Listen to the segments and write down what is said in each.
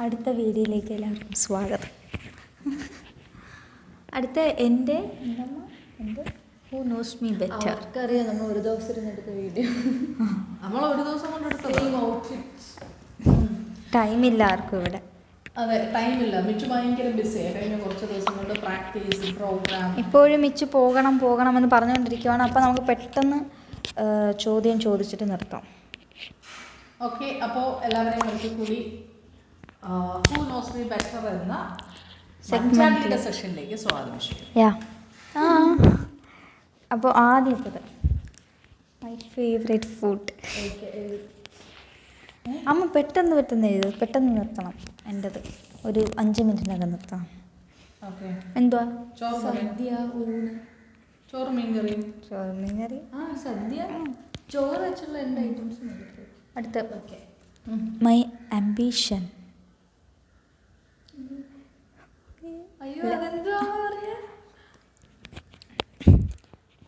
അടുത്ത വീഡിയോയിലേക്ക് എല്ലാവർക്കും സ്വാഗതം. അടുത്ത എൻ്റെ ഹൂ നോസ് മീ ബെറ്റർ. അറിയാം, നമ്മൾ ഒരു ദിവസം ഇരുന്നെടുത്ത വീഡിയോ. നമ്മൾ ഒരു ദിവസം കൊണ്ടെടുത്ത ടൈമില്ല ആർക്കും ഇവിടെ. അതെ, ടൈമില്ല. മിച്ചു ഭയങ്കര ബിസിയാണ്. കഴിഞ്ഞ കുറച്ച് ദിവസം കൊണ്ട് പ്രാക്ടീസ് പ്രോഗ്രാം. ഇപ്പോഴും മിച്ചു പോകണമെന്ന് പറഞ്ഞുകൊണ്ടിരിക്കുകയാണ്. അപ്പോൾ നമുക്ക് പെട്ടെന്ന് ചോദ്യം ചോദിച്ചിട്ട് നിർത്താം. ഓക്കെ, അപ്പോൾ എല്ലാവരെയും ഒരിക്കൽ കൂടി ഹൂ നോസ് മീ ബെറ്റർ എന്ന സെഗ്മെന്റിന്റെ സെഷനിലേക്ക് സ്വാഗതം ചെയ്യും. അപ്പോൾ ആദ്യത്തത് മൈ ഫേവറേറ്റ് ഫുഡ്. അമ്മ പെട്ടെന്ന് എഴുതും, പെട്ടെന്ന് നിർത്തണം. എൻ്റെത് ഒരു 5 മിനിറ്റിനകം നിർത്താം. ഓക്കെ, എന്തുവാ? സദ്യ, ഊണ്, ചോറ് മീൻകറി. സദ്യ, ചോറ് വെച്ചുള്ള എല്ലാ ഐറ്റംസും. അടുത്ത ഓക്കെ, മൈ ആംബിഷൻ. അയ്യോ, അതെന്താ പറയാ?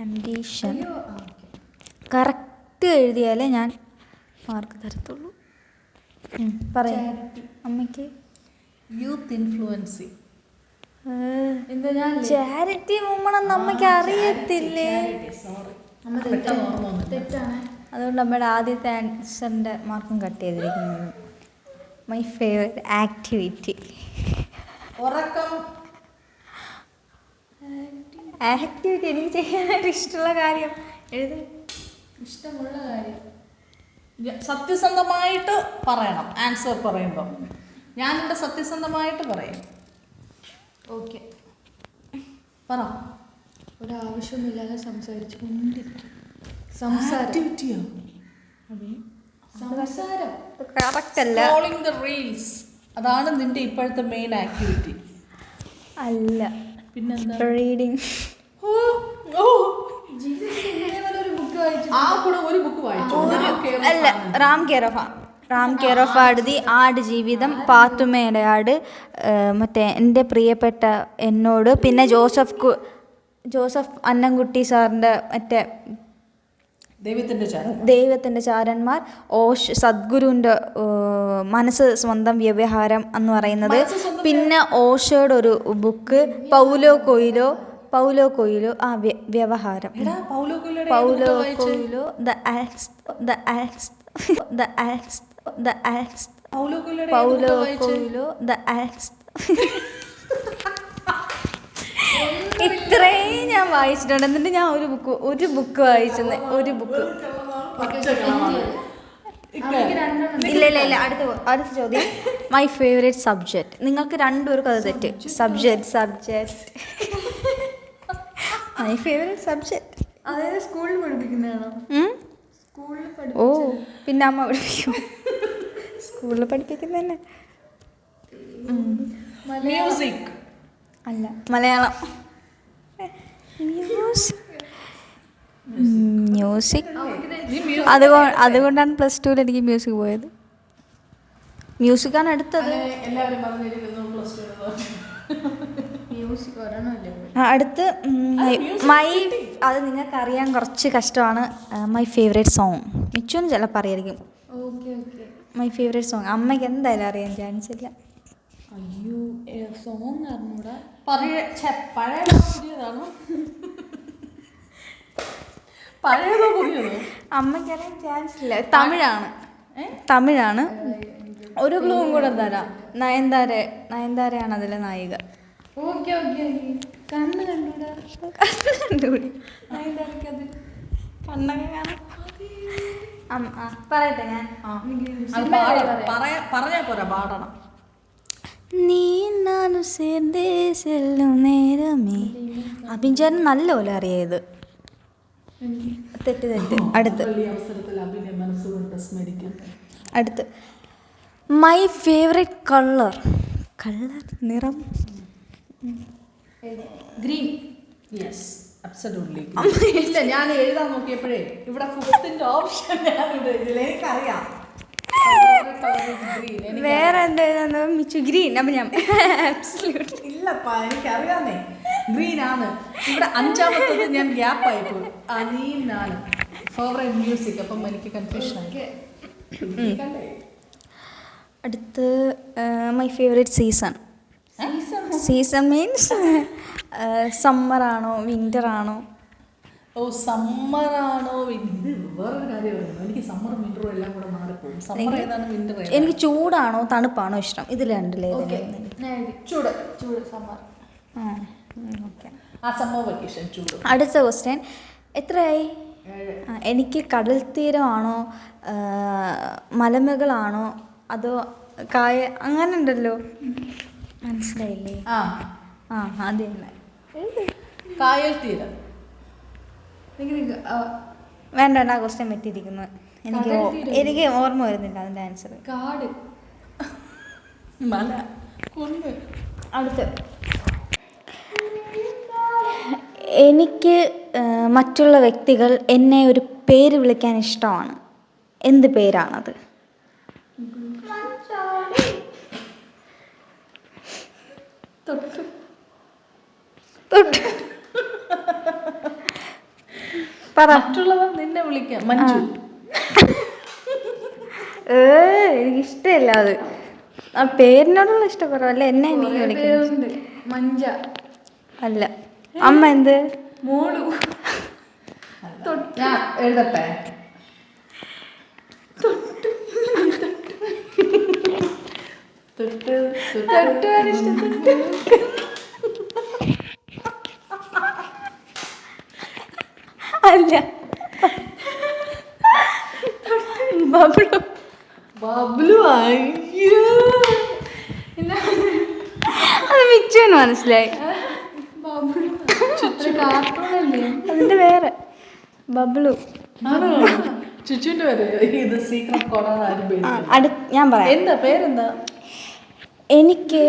ആംബിഷൻ കറക്റ്റ് എഴുതിയാലേ ഞാൻ മാർക്ക് തരത്തുള്ളൂ. പറയാം അമ്മയ്ക്ക്. Youth influencing. എന്താ ഞാൻ ചാരിറ്റി വുമണെന്ന് അമ്മയ്ക്ക് അറിയത്തില്ലേ? തെറ്റാണ്. അതുകൊണ്ട് അമ്മയുടെ ആദ്യത്തെ ആൻസറിൻ്റെ മാർക്കും കട്ട് ചെയ്തിരിക്കുന്നത്. My favourite activity. ആക്ടിവിറ്റി എനിക്ക് ചെയ്യാനായിട്ട് ഇഷ്ടമുള്ള കാര്യം എഴുതി. ഇഷ്ടമുള്ള കാര്യം സത്യസന്ധമായിട്ട് പറയണം. ആൻസർ പറയുമ്പോൾ ഞാനിവിടെ സത്യസന്ധമായിട്ട് പറയും. ഓക്കെ, പറ. ഒരാവശ്യമില്ലാതെ സംസാരിച്ചു കൊണ്ടിരിക്കും. ആക്ടിവിറ്റിയോ? സംസാരം കറക്റ്റ് അല്ല. സ്ക്രോളിംഗ് ദ റീൽസ്, അതാണ് നിന്റെ ഇപ്പോഴത്തെ മെയിൻ ആക്ടിവിറ്റി അല്ല. പിന്നെന്താ? റീഡിങ്. ഒരു ബുക്ക് വായിച്ചു. അല്ല, റാം കെയർ ഓഫ് ആടുതി, ആട് ജീവിതം, പാത്തുമ്മയുടെ ആട്, മറ്റേ എൻ്റെ പ്രിയപ്പെട്ട എന്നോട്, പിന്നെ ജോസഫ് അന്നംകുട്ടി സാറിൻ്റെ മറ്റേ ദൈവത്തിൻ്റെ ചാരന്മാർ, സദ്ഗുരുവിൻ്റെ മനസ്സ് സ്വന്തം വ്യവഹാരം എന്ന് പറയുന്നത്, പിന്നെ ഓഷോയുടെ ഒരു ബുക്ക് പൗലോ കൊയിലോ വ്യവഹാരം. പൗലോ കൊയിലോ ഇത്രയും ഞാൻ വായിച്ചിട്ടുണ്ട്. എന്നിട്ട് ഞാൻ ഒരു ബുക്ക് വായിച്ചത്. ഇല്ല. അടുത്ത ചോദ്യം, മൈ ഫേവറേറ്റ് സബ്ജക്റ്റ്. നിങ്ങൾക്ക് രണ്ടുപേർക്കും അത് തെറ്റ്. Subject my favourite subject. അതായത് സ്കൂളിൽ പഠിപ്പിക്കുന്നതാണോ? ഓ, പിന്നെ അമ്മ പഠിപ്പിക്കും. സ്കൂളിൽ പഠിപ്പിക്കുന്ന തന്നെ. മ്യൂസിക് അല്ല, മലയാളം. മ്യൂസിക്. അതുകൊണ്ടാണ് +2 എനിക്ക് മ്യൂസിക് പോയത്. മ്യൂസിക്കാണ് എടുത്തത്. അടുത്ത് അത് നിങ്ങൾക്ക് അറിയാൻ കുറച്ച് കഷ്ടമാണ്. My favourite song. മിച്ചുവിന് ചിലപ്പോൾ അറിയായിരിക്കും. മൈ ഫേവറേറ്റ് സോങ് അമ്മയ്ക്ക് എന്തായാലും അറിയാൻ ചാൻസ് ഇല്ല. അയ്യോ, സോങ് അറിഞ്ഞൂടാ. പഴയതോ പുതിയതോ? അമ്മയ്ക്കറിയാൻ ചാൻസ് ഇല്ല. തമിഴാണ്. ഒരു ക്ലൂവും കൂടെ തരാം. നയൻതാരയാണ് അതിലെ നായിക. കണ്ണ് കണ്ടൂടാ. കണ്ണൊക്കെ കാണാം. പറയട്ടെ ഞാൻ. പറഞ്ഞാ പോരാ, പാടണം. നീ നാനും ചേർന്നേ ചെല്ലും നേരമേ. അഭിചാരൻ നല്ലപോലെ അറിയത്. തെറ്റ്. അടുത്ത് മൈ ഫേവറേറ്റ് കളർ. നിറം ഗ്രീൻ. Yes, absolutely. ഇല്ല, ഞാൻ എഴുതാൻ നോക്കിയപ്പോഴേ ഇവിടെ 5th ഓപ്ഷൻ എനിക്കറിയാം. വേറെ എന്താ മിച്ചു? ഗ്രീൻ. അപ്പം ഞാൻ ഇല്ലപ്പാ, എനിക്കറിയാന്നേ, ഗ്രീൻ ആണ്. ഇവിടെ 5ാമത്തത് ഞാൻ ഗ്യാപ്പ് ആയിപ്പോയി. അനീനാണ് ഫേവറേറ്റ് മ്യൂസിക്. അപ്പം എനിക്ക് കൺഫ്യൂഷൻ ആയി. അടുത്ത് my favourite season. Season means സമ്മറാണോ വിൻ്ററാണോ? ഓ സമ്മറാണോ വിൻ്റർ? വേറൊരു കാര്യം പറയുന്നു, എനിക്ക് സമ്മറും വിൻ്ററും എല്ലാം കൂടെ മാറിപ്പോകും. സമ്മർ ഏതാണ് വിൻ്റർ ഏതാണ്? എനിക്ക് ചൂടാണോ തണുപ്പാണോ ഇഷ്ടം? ഇത് രണ്ടിലേ ചൂട് ചൂട് സമ്മർ. ഓക്കെ. ആ സമ്മർ വെക്കേഷൻ ചൂട്. അടുത്ത ക്വസ്റ്റ്യൻ, എത്രയായി? എനിക്ക് കടൽ തീരമാണോ മലമുകളാണോ അതോ കായ അങ്ങനെ ഉണ്ടല്ലോ, മനസ്സിലായില്ലേ? ആ അത് തന്നെ. കായൽ തീരം. വേണ്ട ആ ക്വസ്റ്റ്യൻ പറ്റിയിരിക്കുന്നു. എനിക്ക് ഓർമ്മ വരുന്നില്ല അതിൻ്റെ ആൻസർ. കാട്, മല, കുന്ന്. അടുത്ത്, എനിക്ക് മറ്റുള്ള വ്യക്തികൾ എന്നെ ഒരു പേര് വിളിക്കാൻ ഇഷ്ടമാണ്. എന്ത് പേരാണത്? പറ. മറ്റുള്ളവർ നിന്നെ വിളിക്കാം മഞ്ജു. എനിക്കിഷ്ടമില്ല അത്. ആ പേരിനോടുള്ള ഇഷ്ടക്കുറവല്ല, എന്നെ എനിക്ക് വിളിക്കുന്നത്. മഞ്ച അല്ല. അമ്മ എന്ത്? മോളു. ഞാൻ എഴുതട്ടെ? അല്ല, ബബ്ലു. ബബ്ലു. അയ്യോ, അത് മിച്ചുവിന് മനസ്സിലായി. കാർട്ടൂണല്ലേ അതിന്റെ വേറെ ബബ്ലു. ചുച്ചുവിന്റെ പേര് ഇത് സീക്രട്ട് കോർണർ ആരും പേര്. ഞാൻ പറയാം. എന്താ പേരെന്താ? എനിക്ക്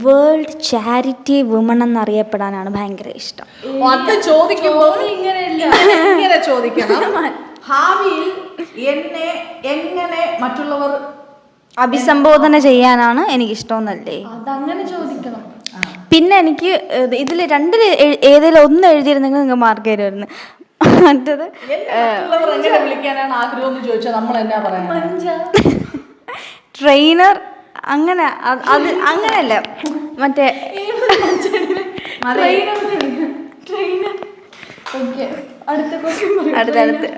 വേൾഡ് ചാരിറ്റി വുമൺ എന്നറിയപ്പെടാനാണ് ഭയങ്കര ഇഷ്ടം. അത് ചോദിക്കുമ്പോൾ ഇങ്ങനെ ചോദിക്കണം. ഭാവിയിൽ എന്നെ എങ്ങനെ മറ്റുള്ളവർ അഭിസംബോധന ചെയ്യാനാണ് എനിക്കിഷ്ടമെന്നല്ലേ? അതങ്ങനെ ചോദിക്കണം. പിന്നെ എനിക്ക് ഇതിൽ രണ്ടിൽ ഏതെങ്കിലും ഒന്ന് എഴുതിയിരുന്നെങ്കിൽ നിങ്ങൾക്ക് മാർക്ക് തരുമായിരുന്നു. മറ്റത് എങ്ങനെ വിളിക്കാനാണ് ആഗ്രഹം എന്ന് ചോദിച്ചാൽ നമ്മൾ എന്നാ പറയാ? ട്രെയിനർ. അങ്ങനെ അത് അങ്ങനെയല്ല, മറ്റേ അടുത്തടുത്ത്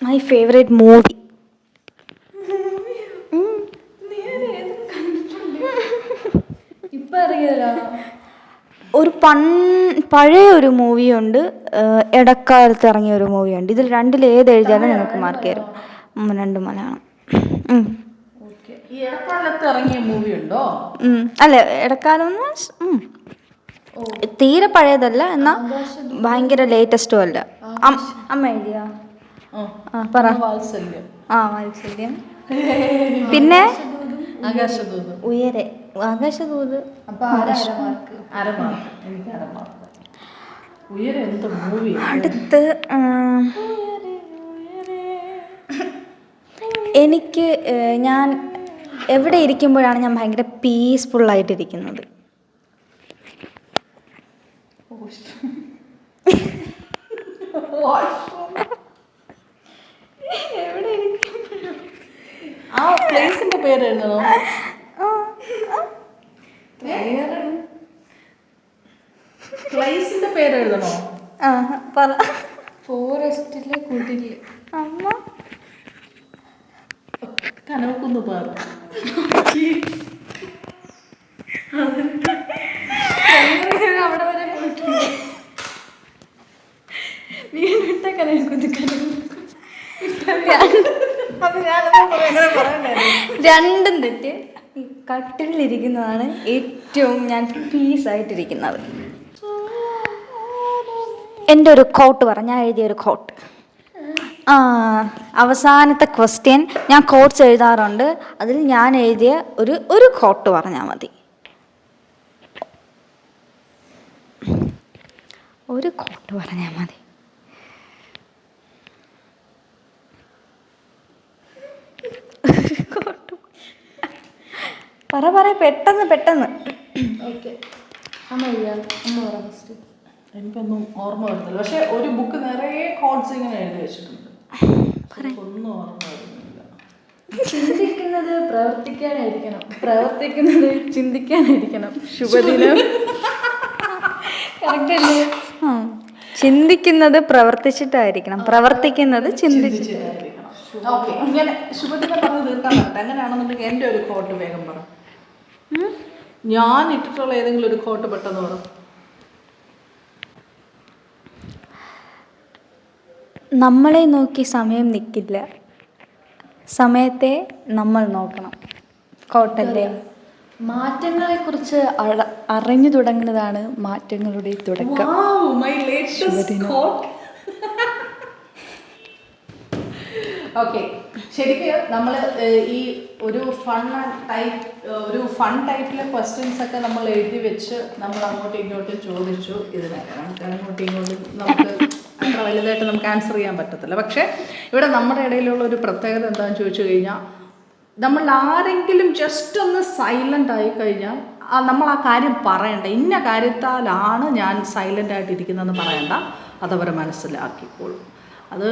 മൈ ഫേവറേറ്റ് മൂവി. ഇപ്പൊ അറിയാലോ, ഒരു പഴയ ഒരു മൂവിയുണ്ട്, ഇടക്കാലത്ത് ഇറങ്ങിയ ഒരു മൂവിയുണ്ട്. ഇതിൽ രണ്ടിൽ ഏത് എഴുതിയാലും നിങ്ങൾക്ക് മാർക്ക് തരും. രണ്ട് മലയാളം. ഈ ഇടക്കാലത്ത് ഇറങ്ങിയ മൂവി ഉണ്ടോ? അല്ല, ഇടക്കാലം തീരെ പഴയതല്ല, എന്നാ ഭയങ്കര ലേറ്റസ്റ്റും അല്ല. അമ്മ എഴുതിയ പറ. വാത്സല്യം. വാത്സല്യം. പിന്നെ ആകാശദൂത്. ഉയരെ. ആകാശദൂത്. ഉയരെ എന്ത് മൂവി? അടുത്ത് എനിക്ക് ഞാൻ എവിടെ ഇരിക്കുമ്പോഴാണ് ഞാൻ ഭയങ്കര പീസ്ഫുള്ളായിട്ടിരിക്കുന്നത്? ആ പ്ലേസിന്റെ പേര് എഴുതണോ? പ്ലേസിന്റെ പേര് എഴുതണോ? പറ. ഫോറസ്റ്റിലെ കുടില്. അമ്മ കനവക്കുന്ന് പാറ. അവിടെ വരെ പോയിട്ടുണ്ട്. വീണിട്ട കനവക്കുന്ന്. രണ്ടും തെറ്റ്. ഈ കട്ടിലിരിക്കുന്നതാണ് ഏറ്റവും ഞാൻ പീസായിട്ടിരിക്കുന്നത്. എൻ്റെ ഒരു കോട്ട് പറ. ഞാൻ എഴുതിയ ഒരു കോട്ട്. അവസാനത്തെ ക്വസ്റ്റ്യൻ ഞാൻ കോട്ട്സ് എഴുതാറുണ്ട്. അതിൽ ഞാൻ എഴുതിയ ഒരു കോട്ട് പറഞ്ഞാൽ മതി. ഒരു കോട്ട് പറഞ്ഞാൽ മതി. പറ പെട്ടെന്ന്. ഓക്കെ, അമ്മ എഴുതിയാ അമ്മ പറ ഫസ്റ്റ്. എനിക്കൊന്നും ഓർമ്മ വരുന്നില്ല, പക്ഷെ ഒരു ബുക്ക് നിറയെ കോഡ്സ് ഇങ്ങനെ എഴുതി വെച്ചിട്ടുണ്ട്. ഒന്നും ഓർമ്മ വരുന്നില്ല. ചിന്തിക്കുന്നത് പ്രവർത്തിക്കാനായിരിക്കണം, പ്രവർത്തിക്കുന്നത് ചിന്തിക്കാനായിരിക്കണം. ശുഭദിനം. കറക്റ്റ് അല്ലേ? ചിന്തിക്കുന്നത് പ്രവർത്തിച്ചിട്ടായിരിക്കണം, പ്രവർത്തിക്കുന്നത് ചിന്തിച്ചിട്ട്. ഓക്കെ, ഇങ്ങനെ ശുഭദിനം പറഞ്ഞ് തീർക്കാൻ പറ്റട്ടെ. അങ്ങനെയാണെന്നുണ്ടെങ്കിൽ എൻ്റെ ഒരു കോട്ട് വേഗം പറ. ഞാൻ ഇട്ടിട്ടുള്ള ഏതെങ്കിലും ഒരു കോട്ട് പെട്ടെന്ന് പറ. നമ്മളെ നോക്കി സമയം നിൽക്കില്ല, സമയത്തെ നമ്മൾ നോക്കണം. കോട്ടല്ലേ? മാറ്റങ്ങളെ കുറിച്ച് അറിഞ്ഞു തുടങ്ങുന്നതാണ് മാറ്റങ്ങളുടെ തുടക്കം. ഓക്കെ, ശരിക്കും നമ്മൾ ഈ ഒരു ഫൺ ടൈപ്പിലെ ക്വസ്റ്റ്യൻസ് ഒക്കെ നമ്മൾ എഴുതി വെച്ച് നമ്മൾ അങ്ങോട്ടും ഇങ്ങോട്ടും ചോദിച്ചു. ഇതിനൊക്കെ നമുക്ക് അങ്ങോട്ടും ഇങ്ങോട്ടും നമുക്ക് അത്ര വലുതായിട്ട് നമുക്ക് ആൻസർ ചെയ്യാൻ പറ്റത്തില്ല. പക്ഷേ ഇവിടെ നമ്മുടെ ഇടയിലുള്ള ഒരു പ്രത്യേകത എന്താണെന്ന് ചോദിച്ചു കഴിഞ്ഞാൽ, നമ്മൾ ആരെങ്കിലും ജസ്റ്റ് ഒന്ന് സൈലൻ്റ് ആയി കഴിഞ്ഞാൽ നമ്മൾ ആ കാര്യം പറയണ്ട. ഇന്ന കാര്യത്താലാണ് ഞാൻ സൈലൻ്റ് ആയിട്ടിരിക്കുന്നതെന്ന് പറയണ്ട, അതവരെ മനസ്സിലാക്കിക്കോളും. അത്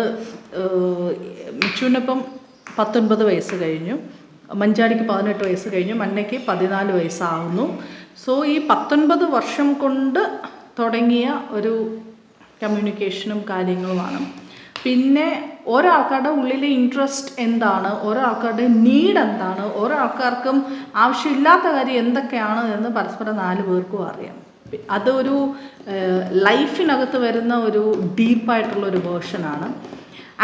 മിച്ചുവിനിപ്പം 19 വയസ്സ് കഴിഞ്ഞു, മഞ്ചാടിക്ക് 18 വയസ്സ് കഴിഞ്ഞു, മന്നയ്ക്ക് 14 വയസ്സാവുന്നു. സോ ഈ 19 വർഷം കൊണ്ട് തുടങ്ങിയ ഒരു കമ്മ്യൂണിക്കേഷനും കാര്യങ്ങളുമാണ്. പിന്നെ ഓരോ ആൾക്കാരുടെ ഉള്ളിലെ ഇൻട്രസ്റ്റ് എന്താണ്, ഓരോ ആൾക്കാരുടെ നീഡ് എന്താണ്, ഓരോ ആൾക്കാർക്കും ആവശ്യമില്ലാത്ത കാര്യം എന്തൊക്കെയാണ് എന്ന് പരസ്പരം 4 പേർക്കും അറിയാം. അതൊരു ലൈഫിനകത്ത് വരുന്ന ഒരു ഡീപ്പായിട്ടുള്ളൊരു വേർഷനാണ്.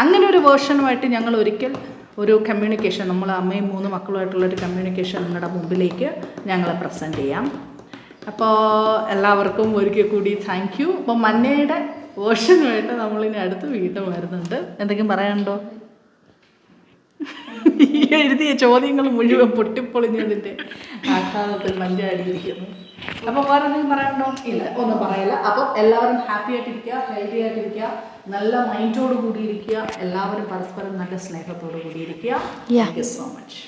അങ്ങനെ ഒരു വേർഷനുമായിട്ട് ഞങ്ങൾ ഒരിക്കൽ ഒരു കമ്മ്യൂണിക്കേഷൻ, നമ്മൾ അമ്മയും 3 മക്കളുമായിട്ടുള്ളൊരു കമ്മ്യൂണിക്കേഷൻ നിങ്ങളുടെ മുമ്പിലേക്ക് ഞങ്ങൾ പ്രസൻറ്റ് ചെയ്യാം. അപ്പോൾ എല്ലാവർക്കും ഒരിക്കൽ കൂടി താങ്ക് യു. അപ്പോൾ മന്നയുടെ വേർഷനുമായിട്ട് നമ്മളിനി അടുത്ത് വീണ്ടും വരുന്നുണ്ട്. എന്തെങ്കിലും പറയാനുണ്ടോ? എഴുതിയ ചോദ്യങ്ങൾ മുഴുവൻ പൊട്ടിപ്പൊളിഞ്ഞതിൻ്റെ ആഘാതത്തിൽ മഞ്ചാടിയിരിക്കുന്നു. അപ്പോൾ വേറെ എന്തെങ്കിലും പറയാനുണ്ടോ? ഇല്ല, ഒന്നും പറയില്ല. അപ്പോൾ എല്ലാവരും ഹാപ്പി ആയിട്ടിരിക്കുക, ഹെൽത്തി ആയിട്ടിരിക്കുക, നല്ല മൈൻഡോട് കൂടിയിരിക്കുക, എല്ലാവരും പരസ്പരം നല്ല സ്നേഹത്തോടു കൂടിയിരിക്കുക. Thank you so much.